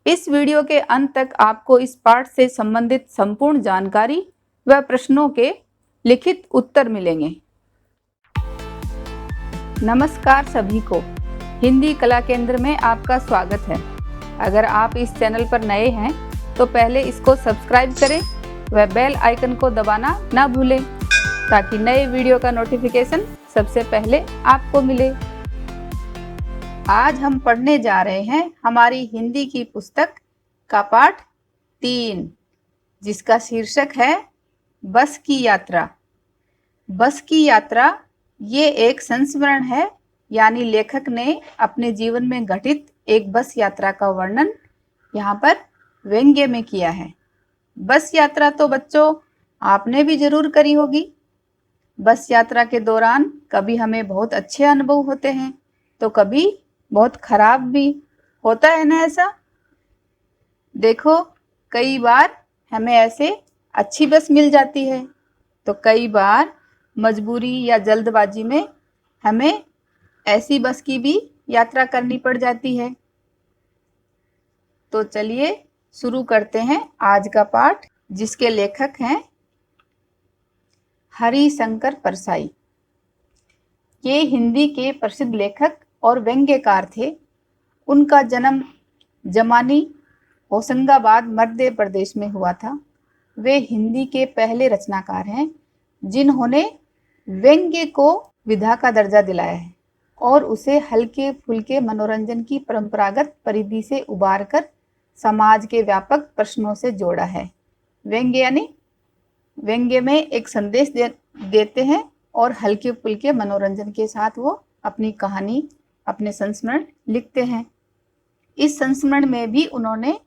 इस वीडियो के अंत तक आपको इस पाठ से संबंधित संपूर्ण जानकारी व प्रश्नों के लिखित उत्तर मिलेंगे। नमस्कार सभी को, हिंदी कला केंद्र में आपका स्वागत है। अगर आप इस चैनल पर नए हैं तो पहले इसको सब्सक्राइब करें व बेल आइकन को दबाना ना भूलें ताकि नए वीडियो का नोटिफिकेशन सबसे पहले आपको मिले। आज हम पढ़ने जा रहे हैं हमारी हिंदी की पुस्तक का पाठ 3, जिसका शीर्षक है बस की यात्रा। बस की यात्रा ये एक संस्मरण है, यानी लेखक ने अपने जीवन में घटित एक बस यात्रा का वर्णन यहाँ पर व्यंग्य में किया है। बस यात्रा तो बच्चों आपने भी जरूर करी होगी। बस यात्रा के दौरान कभी हमें बहुत अच्छे अनुभव होते हैं तो कभी बहुत खराब भी होता है ना। ऐसा देखो, कई बार हमें ऐसे अच्छी बस मिल जाती है तो कई बार मजबूरी या जल्दबाजी में हमें ऐसी बस की भी यात्रा करनी पड़ जाती है। तो चलिए शुरू करते हैं आज का पाठ, जिसके लेखक हैं हरिशंकर परसाई। ये हिंदी के प्रसिद्ध लेखक और व्यंग्यकार थे। उनका जन्म जमानी होशंगाबाद मध्य प्रदेश में हुआ था। वे हिंदी के पहले रचनाकार हैं जिन्होंने व्यंग्य को विधा का दर्जा दिलाया है और उसे हल्के फुल्के मनोरंजन की परंपरागत परिधि से उबार कर समाज के व्यापक प्रश्नों से जोड़ा है। व्यंग्य यानी व्यंग्य में एक संदेश देते हैं और हल्के फुल्के मनोरंजन के साथ वो अपनी कहानी, अपने संस्मरण लिखते हैं। इस संस्मरण में भी उन्होंने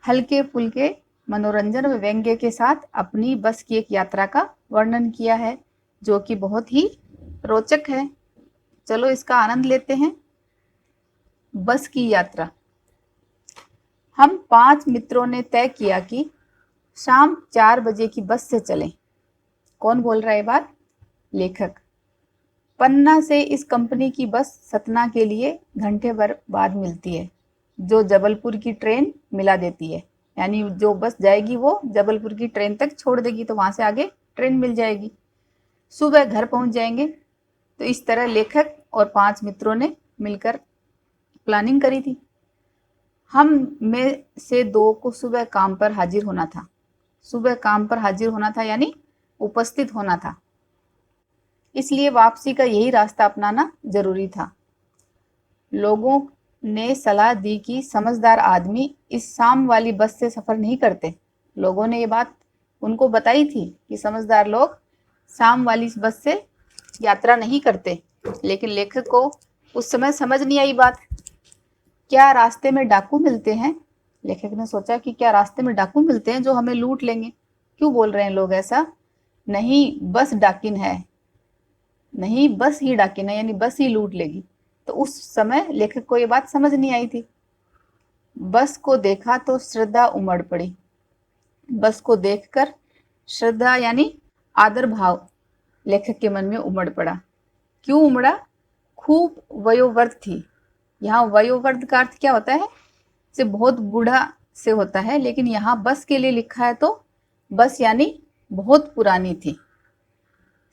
हल्के फुल्के मनोरंजन व व्यंग्य के साथ अपनी बस की एक यात्रा का वर्णन किया है, जो कि बहुत ही रोचक है। चलो इसका आनंद लेते हैं। बस की यात्रा। हम 5 मित्रों ने तय किया कि शाम 4 बजे की बस से चलें। कौन बोल रहा है बात? लेखक। पन्ना से इस कंपनी की बस सतना के लिए घंटे भर बाद मिलती है, जो जबलपुर की ट्रेन मिला देती है। यानी जो बस जाएगी वो जबलपुर की ट्रेन तक छोड़ देगी, तो वहां से आगे ट्रेन मिल जाएगी। सुबह घर पहुंच जाएंगे। तो इस तरह लेखक और 5 मित्रों ने मिलकर प्लानिंग करी थी। हम में से 2 को सुबह काम पर हाजिर होना था। सुबह काम पर हाजिर होना था यानी उपस्थित होना था, इसलिए वापसी का यही रास्ता अपनाना जरूरी था। लोगों ने सलाह दी कि समझदार आदमी इस शाम वाली बस से सफर नहीं करते। लोगों ने ये बात उनको बताई थी कि समझदार लोग शाम वाली बस से यात्रा नहीं करते, लेकिन लेखक को उस समय समझ नहीं आई बात। क्या रास्ते में डाकू मिलते हैं? लेखक ने सोचा कि क्या रास्ते में डाकू मिलते हैं जो हमें लूट लेंगे? क्यों बोल रहे हैं लोग ऐसा? नहीं, बस डाकिन है। नहीं, बस ही डाकिन है, यानी बस ही लूट लेगी। तो उस समय लेखक को ये बात समझ नहीं आई थी। बस को देखा तो श्रद्धा उमड़ पड़ी। बस को देखकर श्रद्धा यानी आदर भाव लेखक के मन में उमड़ पड़ा। क्यों उमड़ा? खूब वयोवृद्ध थी। यहाँ वयोवृद्ध का अर्थ क्या होता है? से बहुत बूढ़ा से होता है, लेकिन यहाँ बस के लिए लिखा है तो बस यानी बहुत पुरानी थी।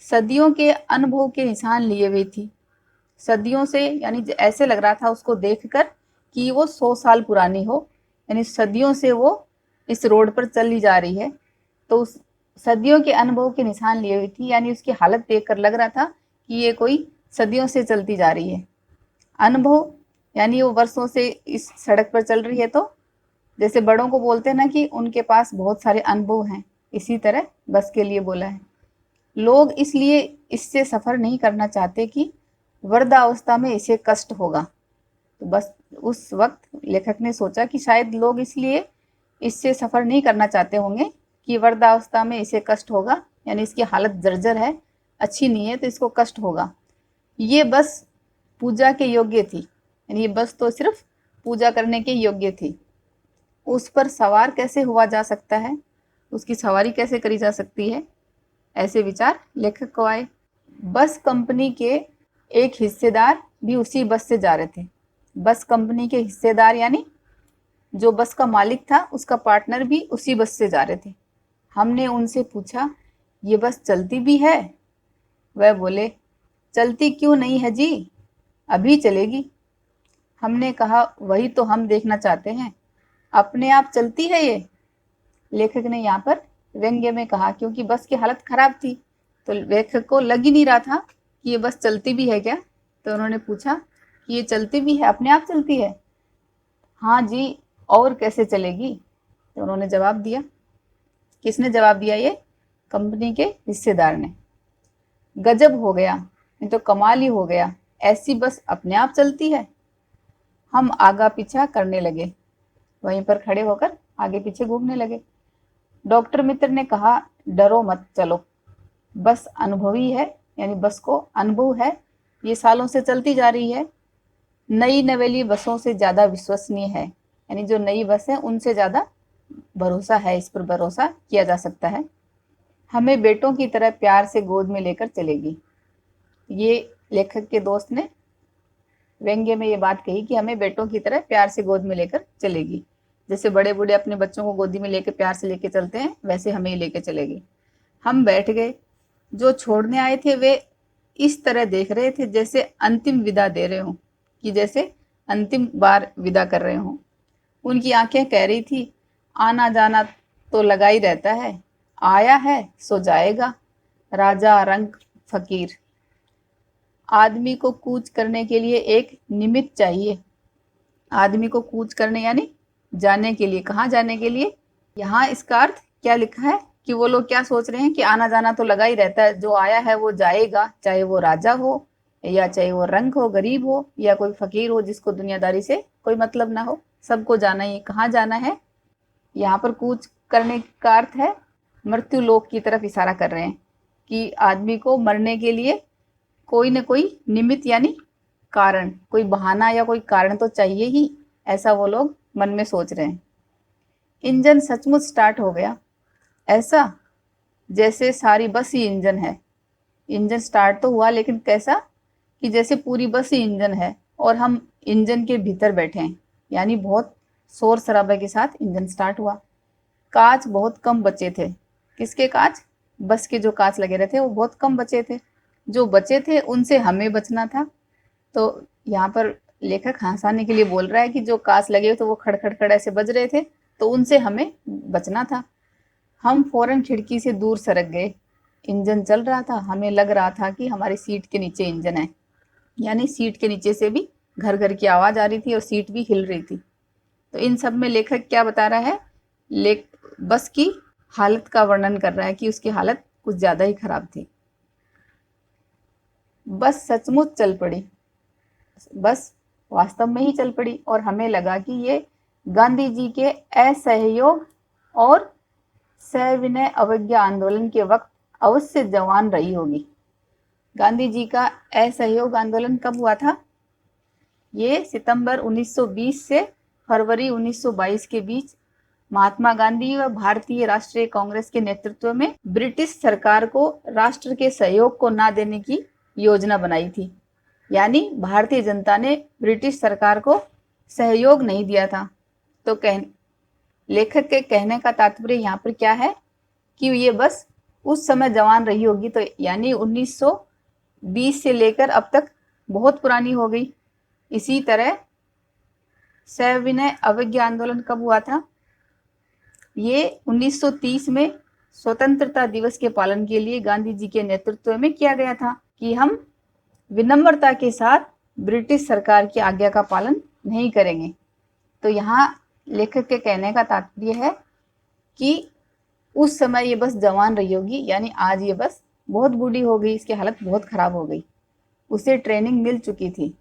सदियों के अनुभव के निशान लिए हुई थी। सदियों से यानी ऐसे लग रहा था उसको देखकर कि वो 100 साल पुरानी हो, यानी सदियों से वो इस रोड पर चली जा रही है। तो उस सदियों के अनुभव के निशान लिए हुई थी, यानी उसकी हालत देखकर लग रहा था कि ये कोई सदियों से चलती जा रही है। अनुभव यानी वो वर्षों से इस सड़क पर चल रही है, तो जैसे बड़ों को बोलते हैं ना कि उनके पास बहुत सारे अनुभव हैं, इसी तरह बस के लिए बोला है। लोग इसलिए इससे सफर नहीं करना चाहते कि वृद्धावस्था में इसे कष्ट होगा। तो बस उस वक्त लेखक ने सोचा कि शायद लोग इसलिए इससे सफर नहीं करना चाहते होंगे कि वृद्धावस्था में इसे कष्ट होगा, यानी इसकी हालत जर्जर है, अच्छी नहीं है, तो इसको कष्ट होगा। ये बस पूजा के योग्य थी, यानी ये बस तो सिर्फ पूजा करने के योग्य थी। उस पर सवार कैसे हुआ जा सकता है, उसकी सवारी कैसे करी जा सकती है, ऐसे विचार लेखक को आए। बस कंपनी के एक हिस्सेदार भी उसी बस से जा रहे थे। बस कंपनी के हिस्सेदार यानी जो बस का मालिक था उसका पार्टनर भी उसी बस से जा रहे थे। हमने उनसे पूछा, ये बस चलती भी है? वह बोले, चलती क्यों नहीं है जी, अभी चलेगी। हमने कहा, वही तो हम देखना चाहते हैं, अपने आप चलती है ये? लेखक ने यहाँ पर व्यंग्य में कहा, क्योंकि बस की हालत खराब थी तो लेखक को लग ही नहीं रहा था कि ये बस चलती भी है क्या। तो उन्होंने पूछा कि ये चलती भी है, अपने आप चलती है? हाँ जी, और कैसे चलेगी, तो उन्होंने जवाब दिया। किसने जवाब दिया? ये कंपनी के हिस्सेदार ने। गजब हो गया, ये तो कमाल ही हो गया, ऐसी बस अपने आप चलती है। हम आगा पीछा करने लगे, वहीं पर खड़े होकर आगे पीछे घूमने लगे। डॉक्टर मित्र ने कहा, डरो मत, चलो, बस अनुभवी है, यानी बस को अनुभव है, ये सालों से चलती जा रही है, नई नवेली बसों से ज़्यादा विश्वसनीय है, यानी जो नई बस है उनसे ज़्यादा भरोसा है, इस पर भरोसा किया जा सकता है। हमें बेटों की तरह प्यार से गोद में लेकर चलेगी। ये लेखक के दोस्त ने व्यंग्य में ये बात कही कि हमें बेटों की तरह प्यार से गोद में लेकर चलेगी। जैसे बड़े बूढ़े अपने बच्चों को गोदी में लेकर प्यार से लेके चलते हैं, वैसे हमें ही लेके चलेगी। हम बैठ गए। जो छोड़ने आए थे वे इस तरह देख रहे थे जैसे अंतिम विदा दे रहे हों, कि जैसे अंतिम बार विदा कर रहे हों। उनकी आंखें कह रही थी, आना जाना तो लगा ही रहता है, आया है सो जाएगा, राजा रंक फकीर। आदमी को कूच करने के लिए एक निमित्त चाहिए। आदमी को कूच करने यानी जाने के लिए, कहाँ जाने के लिए? यहाँ इसका अर्थ क्या लिखा है कि वो लोग क्या सोच रहे हैं कि आना जाना तो लगा ही रहता है, जो आया है वो जाएगा, चाहे वो राजा हो या चाहे वो रंक हो, गरीब हो या कोई फकीर हो जिसको दुनियादारी से कोई मतलब ना हो, सबको जाना ही। कहाँ जाना है? यहाँ पर कूच करने का अर्थ है मृत्यु लोक की तरफ इशारा कर रहे हैं कि आदमी को मरने के लिए कोई न कोई निमित्त यानी कारण, कोई बहाना या कोई कारण तो चाहिए ही, ऐसा वो लोग मन में सोच रहे हैं। इंजन सचमुच स्टार्ट हो गया, ऐसा जैसे सारी बस ही इंजन है। इंजन स्टार्ट तो हुआ, लेकिन कैसा? कि जैसे पूरी बस ही इंजन है और हम इंजन के भीतर बैठे हैं, यानी बहुत शोर शराबे के साथ इंजन स्टार्ट हुआ। कांच बहुत कम बचे थे। किसके कांच? बस के जो कांच लगे रहते वो बहुत कम बचे थे। जो बचे थे उनसे हमें बचना था। तो यहाँ पर लेखक हंसाने के लिए बोल रहा है कि जो कांच लगे तो वो खड़ खड़ खड़ ऐसे बज रहे थे, तो उनसे हमें बचना था। हम फौरन खिड़की से दूर सरक गए। इंजन चल रहा था, हमें लग रहा था कि हमारी सीट के नीचे इंजन है, यानी सीट के नीचे से भी घर घर की आवाज आ रही थी और सीट भी हिल रही थी। तो इन सब में लेखक क्या बता रहा है? बस की हालत का वर्णन कर रहा है कि उसकी हालत कुछ ज्यादा ही खराब थी। बस सचमुच चल पड़ी, बस वास्तव में ही चल पड़ी और हमें लगा कि ये गांधी जी के असहयोग और सविनय अवज्ञा आंदोलन के वक्त अवश्य जवान रही होगी। गांधी जी का असहयोग आंदोलन कब हुआ था? ये सितंबर 1920 से फरवरी 1922 के बीच महात्मा गांधी व भारतीय राष्ट्रीय कांग्रेस के नेतृत्व में ब्रिटिश सरकार को राष्ट्र के सहयोग को न देने की योजना बनाई थी। यानी भारतीय जनता ने ब्रिटिश सरकार को सहयोग नहीं दिया था। तो लेखक के कहने का तात्पर्य यहाँ पर क्या है कि ये बस उस समय जवान रही होगी, तो यानी 1920 से लेकर अब तक बहुत पुरानी हो गई। इसी तरह सविनय अवज्ञा आंदोलन कब हुआ था? ये 1930 में स्वतंत्रता दिवस के पालन के लिए गांधी जी के नेतृत्व में किया गया था कि हम विनम्रता के साथ ब्रिटिश सरकार की आज्ञा का पालन नहीं करेंगे। तो यहाँ लेखक के कहने का तात्पर्य है कि उस समय ये बस जवान रही होगी, यानी आज ये बस बहुत बूढ़ी हो गई, इसकी हालत बहुत खराब हो गई। उसे ट्रेनिंग मिल चुकी थी,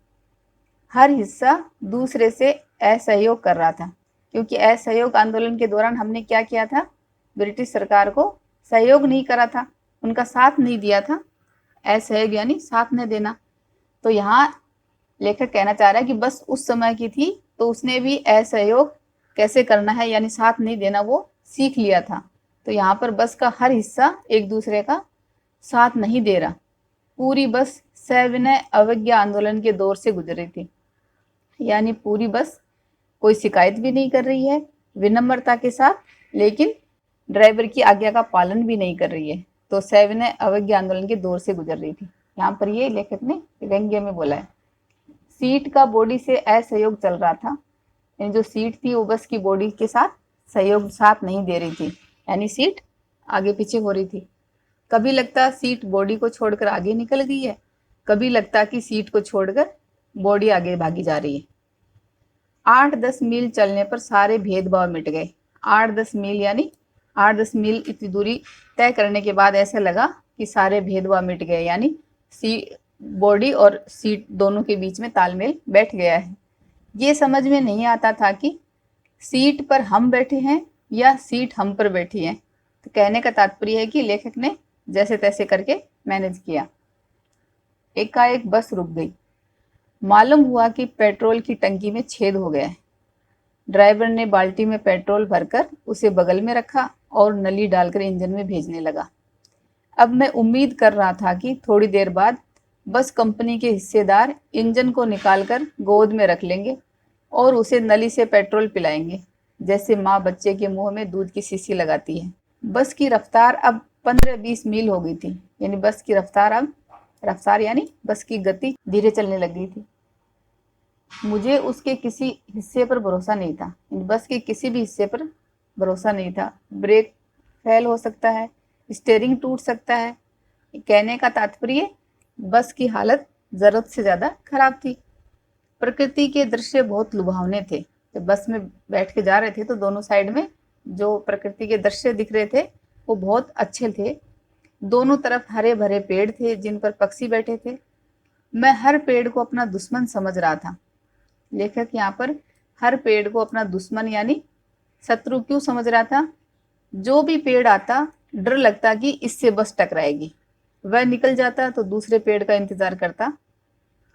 हर हिस्सा दूसरे से असहयोग कर रहा था, क्योंकि असहयोग आंदोलन के दौरान हमने क्या किया था? ब्रिटिश सरकार को सहयोग नहीं करा था, उनका साथ नहीं दिया था। असहयोग यानी साथ न देना। तो यहाँ लेखक कहना चाह रहा है कि बस उस समय की थी तो उसने भी असहयोग कैसे करना है यानी साथ नहीं देना वो सीख लिया था। तो यहाँ पर बस का हर हिस्सा एक दूसरे का साथ नहीं दे रहा। पूरी बस सविनय अवज्ञा आंदोलन के दौर से गुजरी थी, यानी पूरी बस कोई शिकायत भी नहीं कर रही है विनम्रता के साथ, लेकिन ड्राइवर की आज्ञा का पालन भी नहीं कर रही है। तो सविनय अवज्ञा आंदोलन के दौर से गुजर रही थी। यहाँ पर ये लेखक ने व्यंग्य में बोला है। सीट का बॉडी से असहयोग चल रहा था, यानी जो सीट थी वो बस की बॉडी के साथ सहयोग साथ नहीं दे रही थी, यानी सीट आगे पीछे हो रही थी। कभी लगता सीट बॉडी को छोड़कर आगे निकल गई है, कभी लगता कि सीट को छोड़कर बॉडी आगे भागी जा रही है। 8-10 मील चलने पर सारे भेदभाव मिट गए। 8-10 मील यानी 8-10 मील इतनी दूरी तय करने के बाद ऐसे लगा कि सारे भेदभाव मिट गए, यानी बॉडी और सीट दोनों के बीच में तालमेल बैठ गया है। ये समझ में नहीं आता था कि सीट पर हम बैठे हैं या सीट हम पर बैठी है। तो कहने का तात्पर्य है कि लेखक ने जैसे तैसे करके मैनेज किया। एकाएक बस रुक गई। मालूम हुआ कि पेट्रोल की टंकी में छेद हो गया है। ड्राइवर ने बाल्टी में पेट्रोल भरकर उसे बगल में रखा और नली डालकर इंजन में भेजने लगा। अब मैं उम्मीद कर रहा था कि थोड़ी देर बाद बस कंपनी के हिस्सेदार इंजन को निकालकर गोद में रख लेंगे और उसे नली से पेट्रोल पिलाएंगे, जैसे माँ बच्चे के मुंह में दूध की शीशी लगाती है। बस की रफ्तार अब 15-20 मील हो गई थी, यानी बस की रफ्तार अब यानी बस की गति धीरे चलने लग गई थी। मुझे उसके किसी हिस्से पर भरोसा नहीं था, बस के किसी भी हिस्से पर भरोसा नहीं था। ब्रेक फेल हो सकता है, स्टीयरिंग टूट सकता है। कहने का तात्पर्य बस की हालत जरूरत से ज़्यादा खराब थी। प्रकृति के दृश्य बहुत लुभावने थे। जब बस में बैठ के जा रहे थे तो दोनों साइड में जो प्रकृति के दृश्य दिख रहे थे वो बहुत अच्छे थे। दोनों तरफ हरे भरे पेड़ थे जिन पर पक्षी बैठे थे। मैं हर पेड़ को अपना दुश्मन समझ रहा था। लेखक यहाँ पर हर पेड़ को अपना दुश्मन यानी शत्रु क्यों समझ रहा था? जो भी पेड़ आता डर लगता कि इससे बस टकराएगी, वह निकल जाता तो दूसरे पेड़ का इंतजार करता।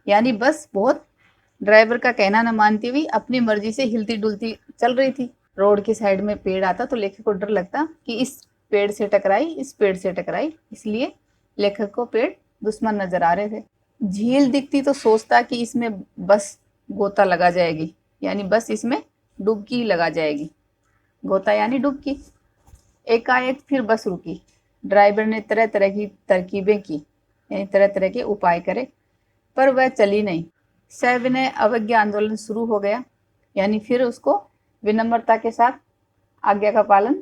यानी बस बहुत ड्राइवर का कहना न मानती हुई अपनी मर्जी से हिलती डुलती चल रही थी। रोड की साइड में पेड़ आता तो लेखक को डर लगता कि इस पेड़ से टकराई, इस पेड़ से टकराई, इसलिए लेखक को पेड़ दुश्मन नजर आ रहे थे। झील दिखती तो सोचता कि इसमें बस गोता लगा जाएगी, यानी बस इसमें डुबकी लगा जाएगी। गोता यानी डुबकी। एकाएक फिर बस रुकी। ड्राइवर ने तरह तरह की तरकीबें की, यानी तरह तरह के उपाय करे, पर वह चली नहीं। सविनय अवज्ञा आंदोलन शुरू हो गया, यानी फिर उसको विनम्रता के साथ आज्ञा का पालन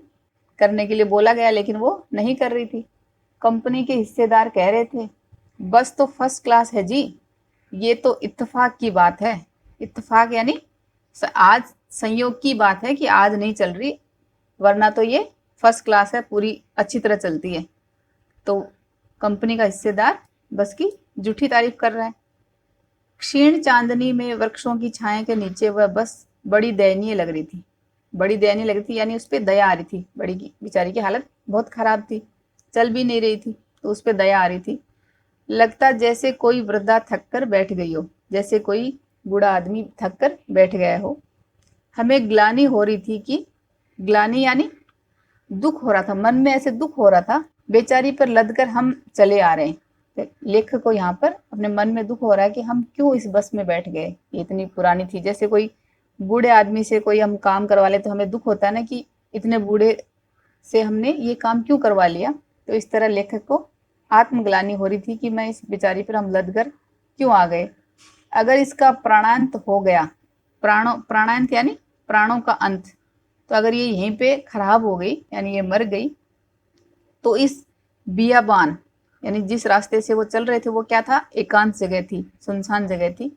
करने के लिए बोला गया, लेकिन वो नहीं कर रही थी। कंपनी के हिस्सेदार कह रहे थे, बस तो फर्स्ट क्लास है जी, ये तो इत्तेफाक की बात है। इत्तेफाक यानी आज संयोग की बात है कि आज नहीं चल रही, वरना तो ये फर्स्ट क्लास है, पूरी अच्छी तरह चलती है। तो कंपनी का हिस्सेदार बस की झूठी तारीफ कर रहा है। क्षीण चांदनी में वृक्षों की छाया के नीचे वह बस बड़ी दयनीय लग रही थी। बड़ी दयनीय लग रही थी यानी उस पर दया आ रही थी। बड़ी की बेचारी की हालत बहुत खराब थी, चल भी नहीं रही थी, तो उस पर दया आ रही थी। लगता जैसे कोई वृद्धा थक कर बैठ गई हो, जैसे कोई बूढ़ा आदमी थक कर बैठ गया हो। हमें ग्लानि हो रही थी कि ग्लानि यानी दुख हो रहा था, मन में ऐसे दुख हो रहा था बेचारी पर लदकर हम चले आ रहे हैं। लेखक को यहाँ पर अपने मन में दुख हो रहा है कि हम क्यों इस बस में बैठ गए, ये इतनी पुरानी थी। जैसे कोई बूढ़े आदमी से कोई हम काम करवा ले तो हमें दुख होता है ना कि इतने बूढ़े से हमने ये काम क्यों करवा लिया। तो इस तरह लेखक को आत्मग्लानि हो रही थी कि मैं इस बेचारी पर हम लदकर क्यों आ गए। अगर इसका प्राणांत हो गया, प्राणांत यानी प्राणों का अंत, तो अगर ये यहीं पे खराब हो गई यानी ये मर गई, तो इस बियाबान यानी जिस रास्ते से वो चल रहे थे वो क्या था, एकांत जगह थी, सुनसान जगह थी।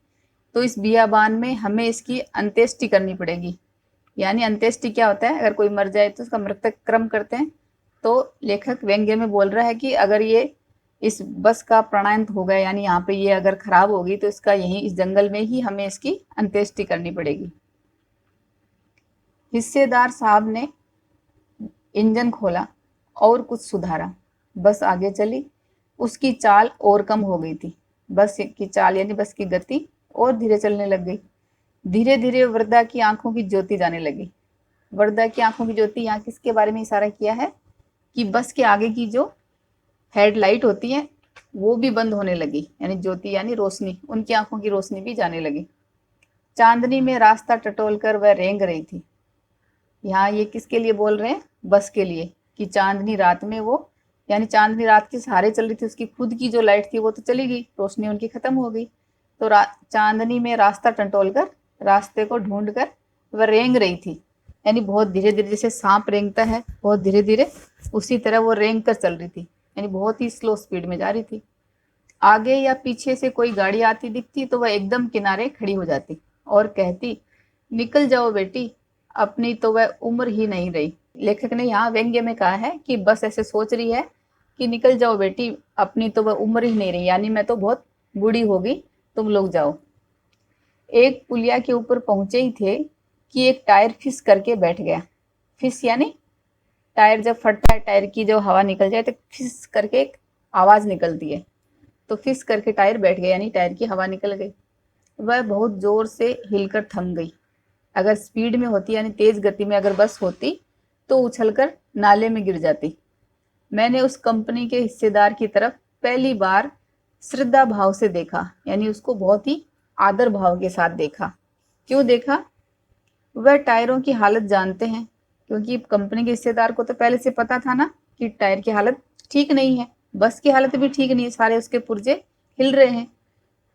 तो इस बियाबान में हमें इसकी अंत्येष्टि करनी पड़ेगी। यानी अंत्येष्टि क्या होता है, अगर कोई मर जाए तो उसका मृतक क्रम करते हैं। तो लेखक व्यंग्य में बोल रहा है कि अगर ये इस बस का प्राणांत हो गया यानी यहाँ पे ये अगर खराब होगी तो इसका यहीं इस जंगल में ही हमें इसकी अंत्येष्टि करनी पड़ेगी। हिस्सेदार साहब ने इंजन खोला और कुछ सुधारा, बस आगे चली। उसकी चाल और कम हो गई थी। बस की चाल यानी बस की गति और धीरे चलने लग गई। धीरे धीरे वृद्धा की आंखों की ज्योति जाने लगी। वृद्धा की आंखों की ज्योति यहाँ किसके बारे में इशारा किया है कि बस के आगे की जो हेडलाइट होती है वो भी बंद होने लगी, यानी ज्योति यानी रोशनी, उनकी आंखों की रोशनी भी जाने लगी। चांदनी में रास्ता टटोल कर वह रेंग रही थी। यहाँ ये किसके लिए बोल रहे हैं? बस के लिए, कि चांदनी रात में वो, यानी चांदनी रात के सहारे चल रही थी, उसकी खुद की जो लाइट थी वो तो चली गई, रोशनी उनकी खत्म हो गई। तो चांदनी में रास्ता टटोल कर, रास्ते को ढूंढ कर वह रेंग रही थी, यानी बहुत धीरे धीरे, जैसे सांप रेंगता है बहुत धीरे धीरे, उसी तरह वो रेंग कर चल रही थी, यानी बहुत ही स्लो स्पीड में जा रही थी। आगे या पीछे से कोई गाड़ी आती दिखती तो वह एकदम किनारे खड़ी हो जाती और कहती, निकल जाओ बेटी, अपनी तो वह उम्र ही नहीं रही। लेखक ने यहाँ व्यंग्य में कहा है कि बस ऐसे सोच रही है कि निकल जाओ बेटी, अपनी तो वह उम्र ही नहीं रही, यानी मैं तो बहुत बूढ़ी हो गई, तुम लोग जाओ। एक पुलिया के ऊपर पहुंचे ही थे कि एक टायर फिस करके बैठ गया। फिस यानी टायर जब फटता है, टायर की जो हवा निकल जाए तो फिस करके एक आवाज निकलती है, तो फिस करके टायर बैठ गया, यानी टायर की हवा निकल गई। वह बहुत जोर से हिलकर थम गई। अगर स्पीड में होती, यानी तेज गति में अगर बस होती तो उछलकर नाले में गिर जाती। मैंने उस कंपनी के हिस्सेदार की तरफ पहली बार श्रद्धा भाव से देखा, यानी उसको बहुत ही आदर भाव के साथ देखा। क्यों देखा? वह टायरों की हालत जानते हैं, क्योंकि कंपनी के हिस्सेदार को तो पहले से पता था ना कि टायर की हालत ठीक नहीं है, बस की हालत भी ठीक नहीं है, सारे उसके पुर्जे हिल रहे हैं,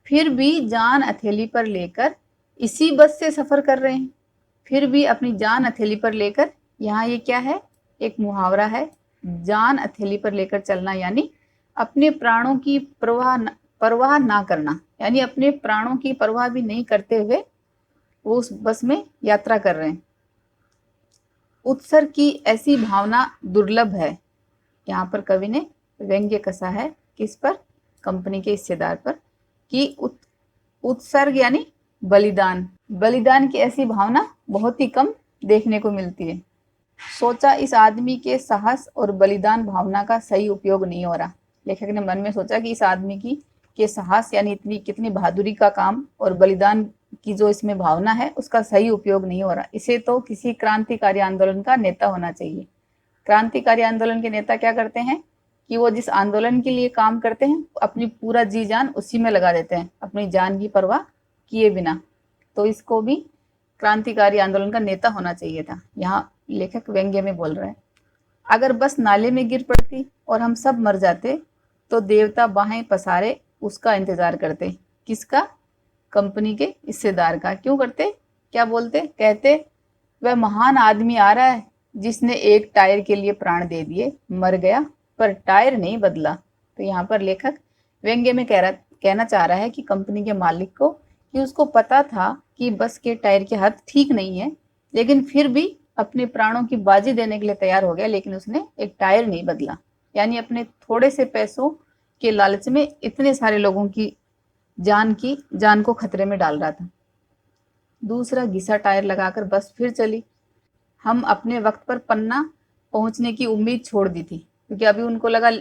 फिर भी जान हथेली पर लेकर इसी बस से सफर कर रहे हैं। फिर भी अपनी जान हथेली पर लेकर, यहाँ ये क्या है? एक मुहावरा है, जान हथेली पर लेकर चलना, यानी अपने प्राणों की परवाह ना करना, यानी अपने प्राणों की परवाह भी नहीं करते हुए वो उस बस में यात्रा कर रहे हैं। उत्सर्ग की ऐसी भावना दुर्लभ है। यहाँ पर कवि ने व्यंग्य कसा है किस पर? कंपनी के हिस्सेदार पर, कि उत्सर्ग यानी बलिदान, बलिदान की ऐसी भावना बहुत ही कम देखने को मिलती है। सोचा इस आदमी के साहस और बलिदान भावना का सही उपयोग नहीं हो रहा। लेखक ने मन में सोचा कि इस आदमी की के साहस यानी इतनी कितनी बहादुरी का काम और बलिदान की जो इसमें भावना है उसका सही उपयोग नहीं हो रहा। इसे तो किसी क्रांतिकारी आंदोलन का नेता होना चाहिए। क्रांतिकारी आंदोलन के नेता क्या करते हैं कि वो जिस आंदोलन के लिए काम करते हैं अपनी पूरा जी जान उसी में लगा देते हैं, अपनी जान की परवाह किए बिना। तो इसको भी क्रांतिकारी आंदोलन का नेता होना चाहिए था। यहाँ लेखक व्यंग्य में बोल रहा है। अगर बस नाले में गिर पड़ती और हम सब मर जाते तो देवता बाहें पसारे उसका इंतजार करते। किसका? कंपनी के हिस्सेदार का। क्यों करते? क्या बोलते? कहते, वह महान आदमी आ रहा है जिसने एक टायर के लिए प्राण दे दिए, मर गया पर टायर नहीं बदला। तो यहाँ पर लेखक व्यंग्य में कहना चाह रहा है कि कंपनी के मालिक को, कि उसको पता था कि बस के टायर की हालत ठीक नहीं है, लेकिन फिर भी अपने प्राणों की बाजी देने के लिए तैयार हो गया, लेकिन उसने एक टायर नहीं बदला, यानी अपने थोड़े से पैसों के लालच में इतने सारे लोगों की जान को खतरे में डाल रहा था। दूसरा घिसा टायर लगाकर बस फिर चली। हम अपने वक्त पर पन्ना पहुंचने की उम्मीद छोड़ दी थी, क्योंकि अभी उनको लगा,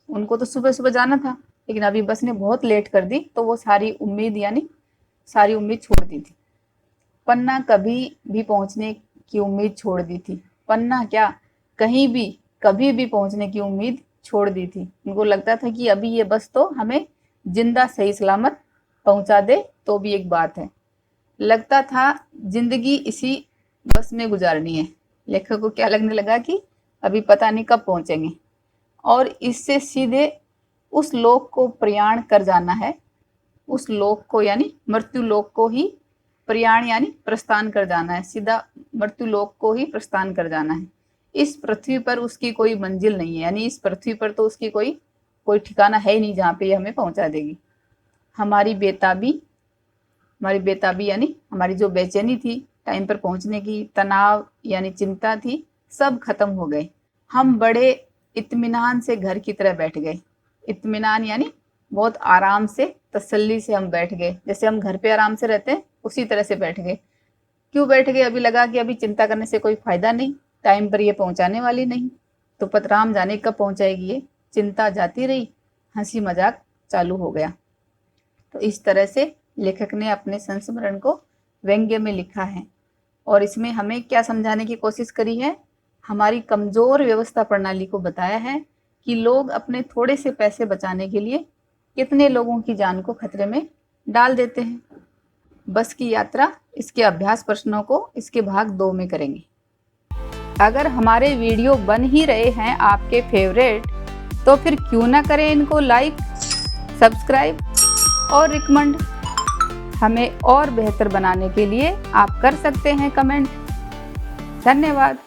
उनको तो सुबह सुबह जाना था, लेकिन अभी बस ने बहुत लेट कर दी, तो वो सारी उम्मीद छोड़ दी थी। पन्ना कभी भी पहुंचने की उम्मीद छोड़ दी थी। पन्ना क्या, कहीं भी कभी भी पहुंचने की उम्मीद छोड़ दी थी। उनको लगता था कि अभी ये बस तो हमें जिंदा सही सलामत पहुंचा दे तो भी एक बात है। लगता था जिंदगी इसी बस में गुजारनी है। लेखक को क्या लगने लगा कि अभी पता नहीं कब पहुंचेंगे, और इससे सीधे उस लोक को प्रयाण कर जाना है। उस लोक को यानी मृत्यु लोक को ही प्रयाण यानी प्रस्थान कर जाना है, सीधा मृत्यु लोक को ही प्रस्थान कर जाना है। इस पृथ्वी पर उसकी कोई मंजिल नहीं है, यानी इस पृथ्वी पर तो उसकी कोई ठिकाना है ही नहीं जहाँ पे ये हमें पहुंचा देगी। हमारी बेताबी यानी हमारी जो बेचैनी थी टाइम पर पहुंचने की, तनाव यानी चिंता थी, सब खत्म हो गए। हम बड़े इत्मीनान से घर की तरह बैठ गए। इत्मीनान यानी बहुत आराम से, तसल्ली से हम बैठ गए, जैसे हम घर पे आराम से रहते हैं उसी तरह से बैठ गए। क्यों बैठ गए? अभी लगा कि अभी चिंता करने से कोई फायदा नहीं, टाइम पर ये पहुंचाने वाली नहीं, तो पतराम जाने कब पहुंचाएगी ये। चिंता जाती रही, हंसी मजाक चालू हो गया। तो इस तरह से लेखक ने अपने संस्मरण को व्यंग्य में लिखा है, और इसमें हमें क्या समझाने की कोशिश करी है? हमारी कमजोर व्यवस्था प्रणाली को बताया है कि लोग अपने थोड़े से पैसे बचाने के लिए कितने लोगों की जान को खतरे में डाल देते हैं। बस की यात्रा इसके अभ्यास प्रश्नों को इसके भाग 2 में करेंगे। अगर हमारे वीडियो बन ही रहे हैं आपके फेवरेट, तो फिर क्यों ना करें इनको लाइक, सब्सक्राइब और रिकमेंड। हमें और बेहतर बनाने के लिए आप कर सकते हैं कमेंट। धन्यवाद।